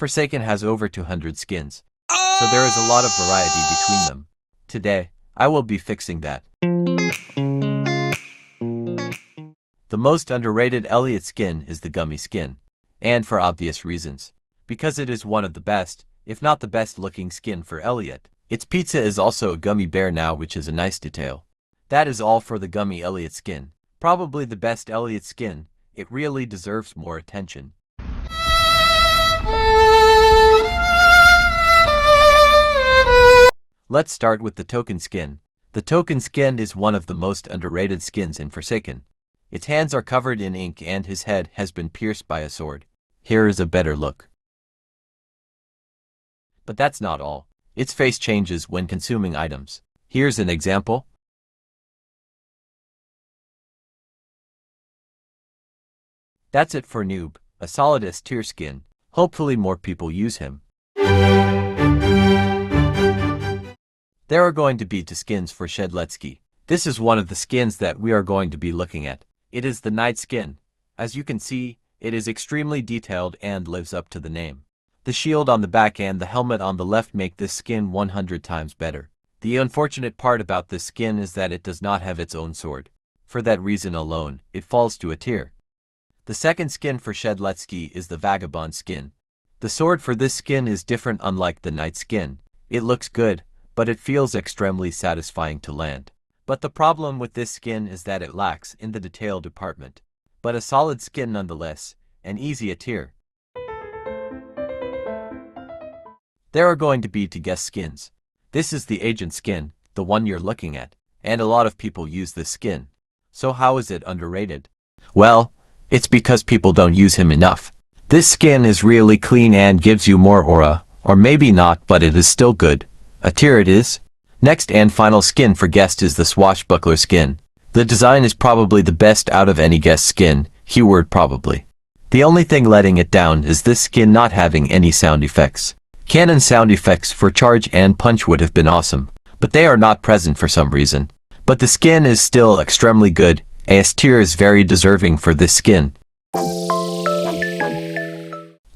Forsaken has over 200 skins, so there is a lot of variety between them. Today, I will be fixing that. The most underrated Elliott skin is the Gummy skin, and for obvious reasons. Because it is one of the best, if not the best looking skin for Elliott. Its pizza is also a gummy bear now, which is a nice detail. That is all for the Gummy Elliott skin. Probably the best Elliott skin. It really deserves more attention. Let's start with the Token skin. The Token skin is one of the most underrated skins in Forsaken. Its hands are covered in ink and his head has been pierced by a sword. Here is a better look. But that's not all. Its face changes when consuming items. Here's an example. That's it for Noob, a solid S tier skin. Hopefully more people use him. There are going to be two skins for Shedletsky. This is one of the skins that we are going to be looking at. It is the Knight skin. As you can see, it is extremely detailed and lives up to the name. The shield on the back and the helmet on the left make this skin 100 times better. The unfortunate part about this skin is that it does not have its own sword. For that reason alone, it falls to a tier. The second skin for Shedletsky is the Vagabond skin. The sword for this skin is different, unlike the Knight skin. It looks good, but it feels extremely satisfying to land. But the problem with this skin is that it lacks in the detail department. But a solid skin nonetheless, and easy a tier. There are going to be two guest skins. This is the Agent skin, the one you're looking at, and a lot of people use this skin. So how is it underrated? Well, it's because people don't use him enough. This skin is really clean and gives you more aura, or maybe not, but it is still good. A tier it is. Next and final skin for guest is the Swashbuckler skin. The design is probably the best out of any guest skin, keyword probably. The only thing letting it down is this skin not having any sound effects. Cannon sound effects for charge and punch would have been awesome, but they are not present for some reason. But the skin is still extremely good. S tier is very deserving for this skin.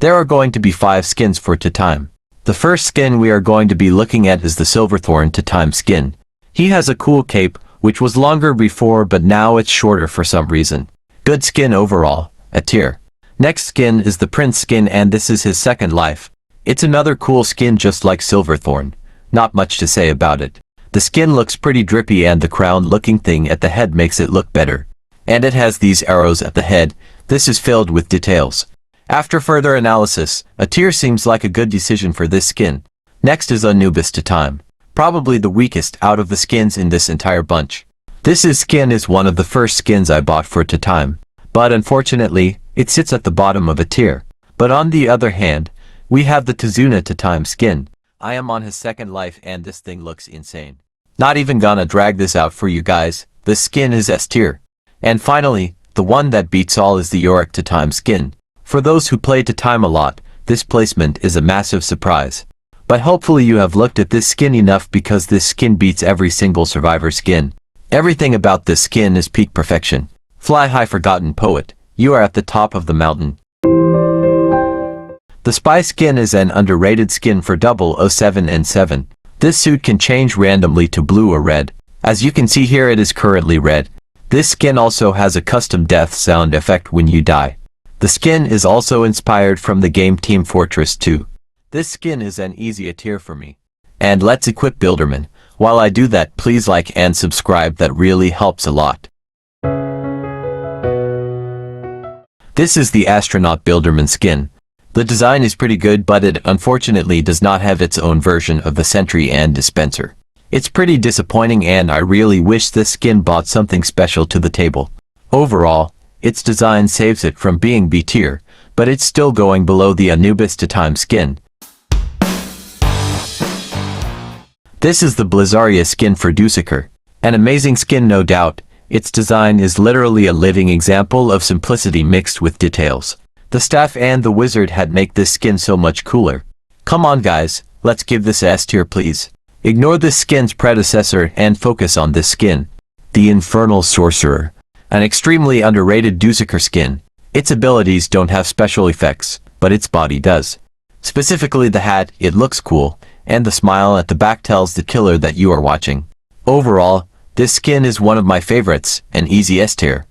There are going to be 5 skins for Time. The first skin we are going to be looking at is the Silverthorn Time skin. He has a cool cape, which was longer before but now it's shorter for some reason. Good skin overall, a tier. Next skin is the Prince skin, and this is his second life. It's another cool skin just like Silverthorn. Not much to say about it. The skin looks pretty drippy and the crown looking thing at the head makes it look better. And it has these arrows at the head. This is filled with details. After further analysis, a tier seems like a good decision for this skin. Next is Anubis Time. Probably the weakest out of the skins in this entire bunch. This skin is one of the first skins I bought for Time. But unfortunately, it sits at the bottom of a tier. But on the other hand, we have the Tizuna Time skin. I am on his second life and this thing looks insane. Not even gonna drag this out for you guys. The skin is S tier. And finally, the one that beats all is the Yorick Time skin. For those who play Time a lot, this placement is a massive surprise. But hopefully you have looked at this skin enough, because this skin beats every single Survivor skin. Everything about this skin is peak perfection. Fly high, forgotten poet. You are at the top of the mountain. The Spy skin is an underrated skin for 007 and 7. This suit can change randomly to blue or red. As you can see here, it is currently red. This skin also has a custom death sound effect when you die. The skin is also inspired from the game Team Fortress 2. This skin is an easy a tier for me. And let's equip Builderman. While I do that, please like and subscribe, that really helps a lot. This is the Astronaut Builderman skin. The design is pretty good, but it unfortunately does not have its own version of the sentry and dispenser. It's pretty disappointing and I really wish this skin brought something special to the table. Overall, its design saves it from being B tier, but it's still going below the Anubis Time skin. This is the Blizzaria skin for Dussaker. An amazing skin, no doubt. Its design is literally a living example of simplicity mixed with details. The staff and the wizard hat make this skin so much cooler. Come on guys, let's give this S tier please. Ignore this skin's predecessor and focus on this skin. The Infernal Sorcerer. An extremely underrated Dussaker skin. Its abilities don't have special effects, but its body does. Specifically the hat, it looks cool, and the smile at the back tells the killer that you are watching. Overall, this skin is one of my favorites, and easy S tier.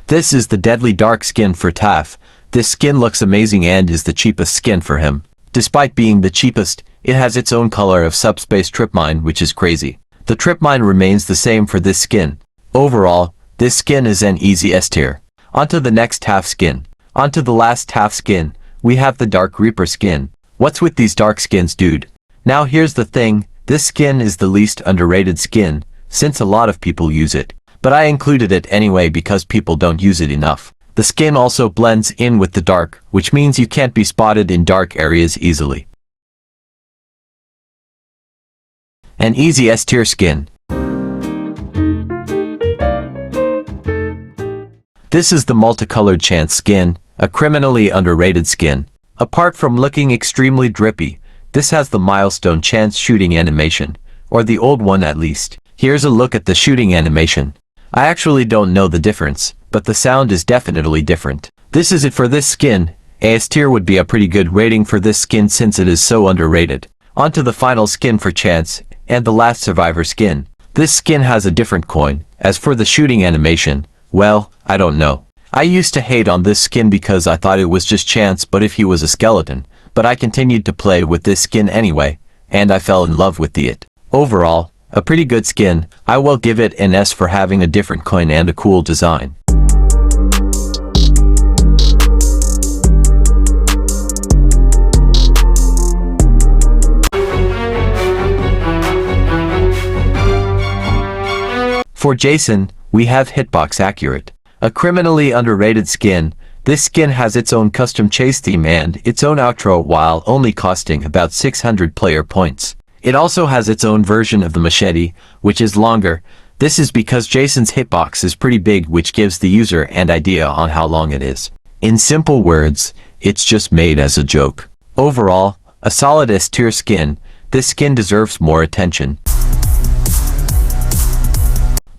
This is the Deadly Dark skin for Taff. This skin looks amazing and is the cheapest skin for him. Despite being the cheapest, it has its own color of subspace tripmine, which is crazy. The tripmine remains the same for this skin. Overall, this skin is an easy S tier. Onto the next Taff skin. Onto the last Taff skin, we have the Dark Reaper skin. What's with these dark skins, dude? Now here's the thing, this skin is the least underrated skin, since a lot of people use it. But I included it anyway because people don't use it enough. The skin also blends in with the dark, which means you can't be spotted in dark areas easily. An easy S tier skin. This is the multicolored Chance skin, a criminally underrated skin. Apart from looking extremely drippy, this has the milestone Chance shooting animation, or the old one at least. Here's a look at the shooting animation. I actually don't know the difference, but the sound is definitely different. This is it for this skin. A S tier would be a pretty good rating for this skin since it is so underrated. Onto the final skin for Chance, and the last Survivor skin. This skin has a different coin. As for the shooting animation, well, I don't know. I used to hate on this skin because I thought it was just Chance but if he was a skeleton, but I continued to play with this skin anyway, and I fell in love with it. Overall, a pretty good skin. I will give it an S for having a different coin and a cool design. For Jason, we have Hitbox Accurate. A criminally underrated skin. This skin has its own custom chase theme and its own outro while only costing about 600 player points. It also has its own version of the machete, which is longer. This is because Jason's hitbox is pretty big, which gives the user an idea on how long it is. In simple words, it's just made as a joke. Overall, a solid S tier skin. This skin deserves more attention.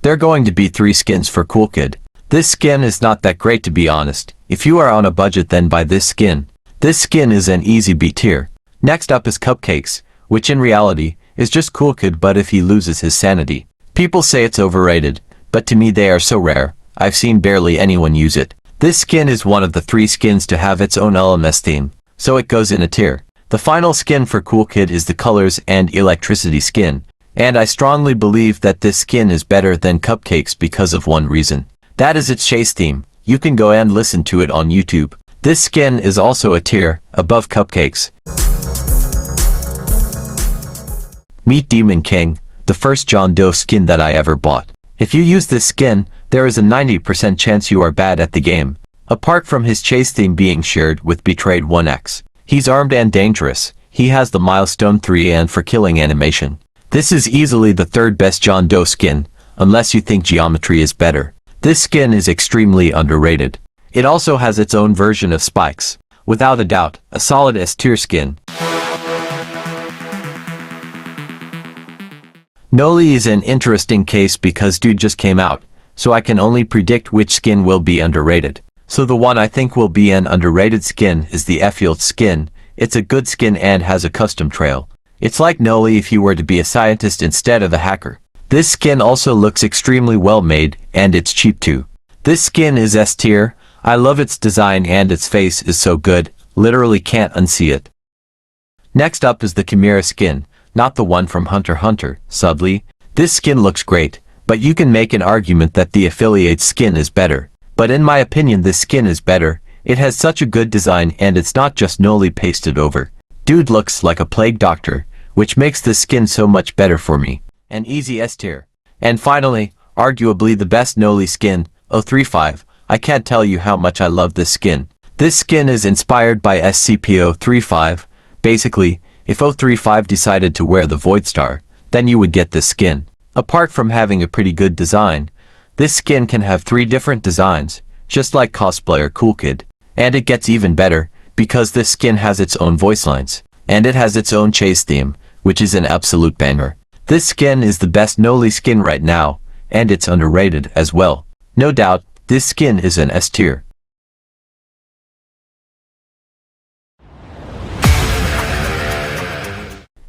There are going to be 3 skins for Cool Kid. This skin is not that great to be honest. If you are on a budget, then buy this skin. This skin is an easy B tier. Next up is Cupcakes, which in reality is just Cool Kid but if he loses his sanity. People say it's overrated, but to me they are so rare, I've seen barely anyone use it. This skin is one of the 3 skins to have its own LMS theme, so it goes in a tier. The final skin for Cool Kid is the Colors and Electricity skin, and I strongly believe that this skin is better than Cupcakes because of one reason. That is its chase theme. You can go and listen to it on YouTube. This skin is also a tier above Cupcakes. Meet Demon King, the first John Doe skin that I ever bought. If you use this skin, there is a 90% chance you are bad at the game. Apart from his chase theme being shared with Betrayed 1X. He's armed and dangerous. He has the Milestone 3 and for killing animation. This is easily the 3rd best John Doe skin, unless you think Geometry is better. This skin is extremely underrated. It also has its own version of spikes. Without a doubt, a solid S tier skin. Noli is an interesting case because dude just came out, so I can only predict which skin will be underrated. So the one I think will be an underrated skin is the Effield skin. It's a good skin and has a custom trail. It's like Noli if you were to be a scientist instead of a hacker. This skin also looks extremely well made, and it's cheap too. This skin is S tier. I love its design and its face is so good, literally can't unsee it. Next up is the Chimera skin, not the one from Hunter x Hunter, sadly. This skin looks great, but you can make an argument that the Affiliate skin is better. But in my opinion this skin is better. It has such a good design and it's not just Noli pasted over. Dude looks like a plague doctor, which makes this skin so much better for me. An easy S tier. And finally, arguably the best Noli skin, 035. I can't tell you how much I love this skin. This skin is inspired by SCP-035. Basically, if 035 decided to wear the Void Star, then you would get this skin. Apart from having a pretty good design, this skin can have 3 different designs, just like cosplayer Cool Kid. And it gets even better, because this skin has its own voice lines, and it has its own chase theme, which is an absolute banger. This skin is the best Noli skin right now, and it's underrated as well. No doubt, This skin is an S tier.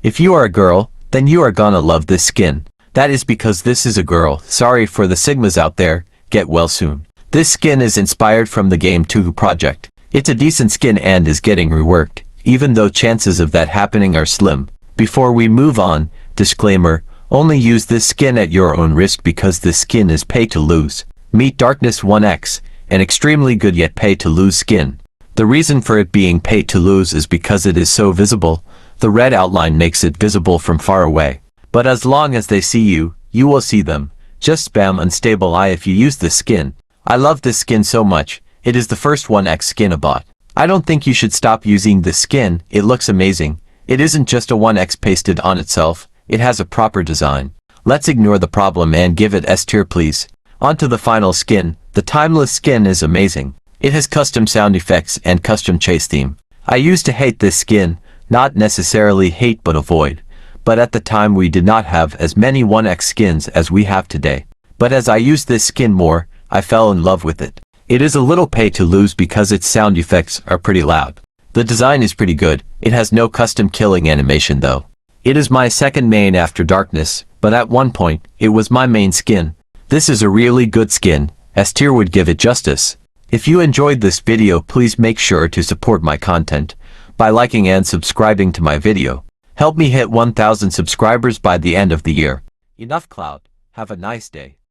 If you are a girl, then you are gonna love this skin. That is because this is a girl. Sorry for the Sigmas out there, get well soon. This skin is inspired from the game Tuhu Project. It's a decent skin and is getting reworked, even though chances of that happening are slim. Before we move on, disclaimer, only use this skin at your own risk because this skin is pay to lose. Meet Darkness 1X, an extremely good yet pay to lose skin. The reason for it being pay to lose is because it is so visible. The red outline makes it visible from far away. But as long as they see you, you will see them. Just spam Unstable Eye if you use this skin. I love this skin so much. It is the first 1X skin I bought. I don't think you should stop using this skin. It looks amazing. It isn't just a 1X pasted on itself. It has a proper design. Let's ignore the problem and give it S tier please. On to the final skin. The Timeless skin is amazing. It has custom sound effects and custom chase theme. I used to hate this skin. Not necessarily hate but avoid. But at the time we did not have as many 1X skins as we have today. But as I used this skin more, I fell in love with it. It is a little pay to lose because its sound effects are pretty loud. The design is pretty good. It has no custom killing animation though. It is my second main after Darkness, but at one point, it was my main skin. This is a really good skin. S tier would give it justice. If you enjoyed this video, please make sure to support my content by liking and subscribing to my video. Help me hit 1,000 subscribers by the end of the year. Enough clout. Have a nice day.